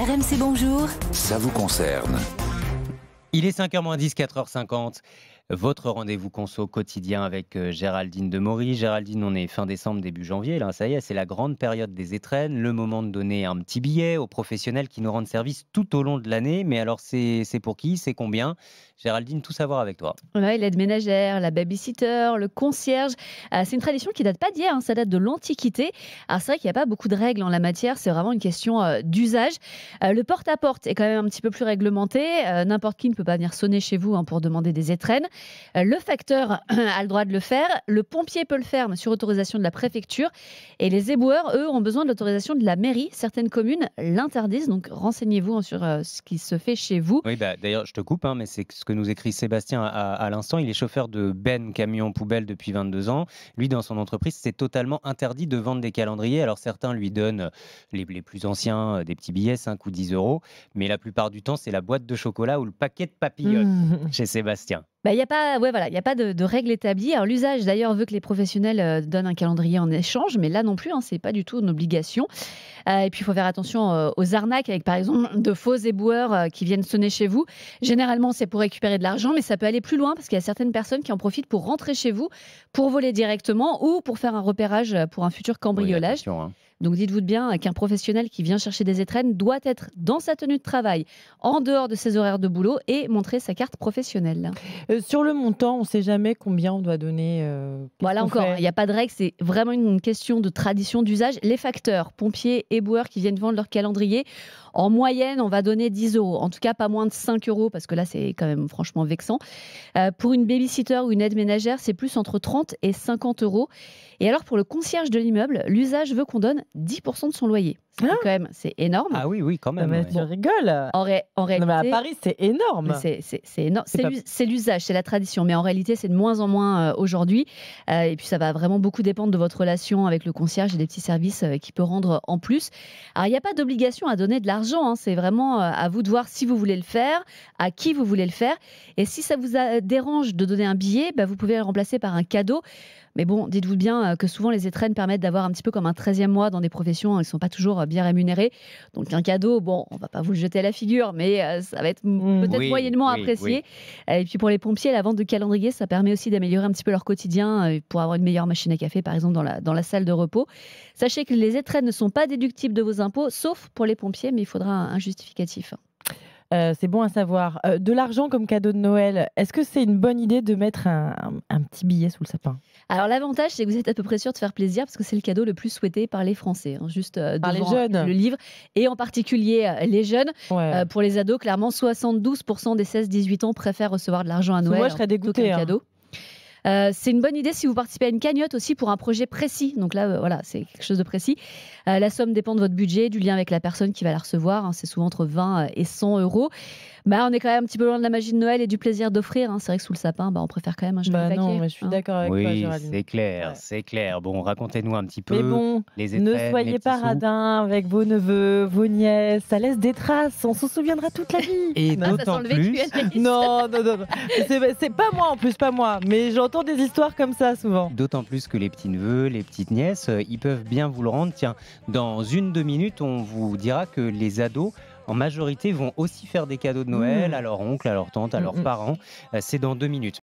RMC Bonjour. Ça vous concerne. Il est 5h moins 10, 4h50. Votre rendez-vous conso quotidien avec Géraldine Demory. Géraldine, on est fin décembre, début janvier. Là, ça y est, c'est la grande période des étrennes. Le moment de donner un petit billet aux professionnels qui nous rendent service tout au long de l'année. Mais alors, c'est pour qui? C'est combien? Géraldine, tout savoir avec toi. Ouais, l'aide ménagère, la babysitter, le concierge. C'est une tradition qui date pas d'hier, ça date de l'Antiquité. Alors c'est vrai qu'il n'y a pas beaucoup de règles en la matière, c'est vraiment une question d'usage. Le porte-à-porte est quand même un petit peu plus réglementé. N'importe qui ne peut pas venir sonner chez vous pour demander des étrennes. Le facteur a le droit de le faire. Le pompier peut le faire, mais sur autorisation de la préfecture. Et les éboueurs, eux, ont besoin de l'autorisation de la mairie. Certaines communes l'interdisent, donc renseignez-vous sur ce qui se fait chez vous. Oui, d'ailleurs, je te coupe, mais c'est ce que nous écrit Sébastien à l'instant. Il est chauffeur de camion poubelle depuis 22 ans. Lui, dans son entreprise, c'est totalement interdit de vendre des calendriers. Alors certains lui donnent les plus anciens, des petits billets, 5 ou 10 euros. Mais la plupart du temps, c'est la boîte de chocolat ou le paquet de papillotes chez Sébastien. Il n'y a pas, y a pas de règles établies. Alors, l'usage, d'ailleurs, veut que les professionnels donnent un calendrier en échange, mais là non plus, ce n'est pas du tout une obligation. Et puis, il faut faire attention aux arnaques avec, par exemple, de faux éboueurs qui viennent sonner chez vous. Généralement, c'est pour récupérer de l'argent, mais ça peut aller plus loin parce qu'il y a certaines personnes qui en profitent pour rentrer chez vous, pour voler directement ou pour faire un repérage pour un futur cambriolage. Oui, attention, Donc dites-vous bien qu'un professionnel qui vient chercher des étrennes doit être dans sa tenue de travail, en dehors de ses horaires de boulot et montrer sa carte professionnelle. Sur le montant, on ne sait jamais combien on doit donner. Voilà, encore, il n'y a pas de règle, c'est vraiment une question de tradition, d'usage. Les facteurs, pompiers, éboueurs qui viennent vendre leur calendrier, en moyenne, on va donner 10 euros. En tout cas, pas moins de 5 euros, parce que là, c'est quand même franchement vexant. Pour une babysitter ou une aide ménagère, c'est plus entre 30 et 50 euros. Et alors, pour le concierge de l'immeuble, l'usage veut qu'on donne 10% de son loyer. Quand même, c'est énorme. Ah oui, quand même. Mais tu rigoles. En réalité, non, mais à Paris, c'est énorme. C'est énorme. C'est l'usage, c'est la tradition. Mais en réalité, c'est de moins en moins aujourd'hui. Et puis, ça va vraiment beaucoup dépendre de votre relation avec le concierge et des petits services qu'il peut rendre en plus. Alors, il n'y a pas d'obligation à donner de l'argent. C'est vraiment à vous de voir si vous voulez le faire, à qui vous voulez le faire. Et si ça vous dérange de donner un billet, vous pouvez le remplacer par un cadeau. Mais bon, dites-vous bien que souvent les étrennes permettent d'avoir un petit peu comme un 13e mois dans des professions qui ne sont pas toujours bien rémunérées. Donc un cadeau, on ne va pas vous le jeter à la figure, mais ça va être peut-être moyennement apprécié. Et puis pour les pompiers, la vente de calendrier, ça permet aussi d'améliorer un petit peu leur quotidien pour avoir une meilleure machine à café, par exemple, dans la salle de repos. Sachez que les étrennes ne sont pas déductibles de vos impôts, sauf pour les pompiers, mais il faudra un justificatif. C'est bon à savoir. De l'argent comme cadeau de Noël, est-ce que c'est une bonne idée de mettre un petit billet sous le sapin? Alors l'avantage, c'est que vous êtes à peu près sûr de faire plaisir parce que c'est le cadeau le plus souhaité par les Français. Juste par les devant jeunes. Le livre, et en particulier les jeunes. Ouais. Pour les ados, clairement, 72% des 16-18 ans préfèrent recevoir de l'argent à Noël. Moi, je serais dégoûtée. Cadeau. C'est une bonne idée si vous participez à une cagnotte aussi pour un projet précis. Donc là, voilà, c'est quelque chose de précis. La somme dépend de votre budget, du lien avec la personne qui va la recevoir. C'est souvent entre 20 et 100 euros. On est quand même un petit peu loin de la magie de Noël et du plaisir d'offrir. C'est vrai que sous le sapin, on préfère quand même un joli paquet. Non, mais je suis d'accord avec toi, Géraldine. Oui, c'est clair. Bon, racontez-nous un petit peu. Mais bon, les étrennes, ne soyez pas radins avec vos neveux, vos nièces. Ça laisse des traces. On s'en souviendra toute la vie. Et d'autant plus. Non. C'est pas moi en plus, pas moi. Mais j'entends des histoires comme ça souvent. D'autant plus que les petits-neveux, les petites-nièces, ils peuvent bien vous le rendre. Tiens, dans 1-2 minutes, on vous dira que les ados, en majorité, vont aussi faire des cadeaux de Noël à leur oncle, à leur tante, à leurs parents. C'est dans 2 minutes.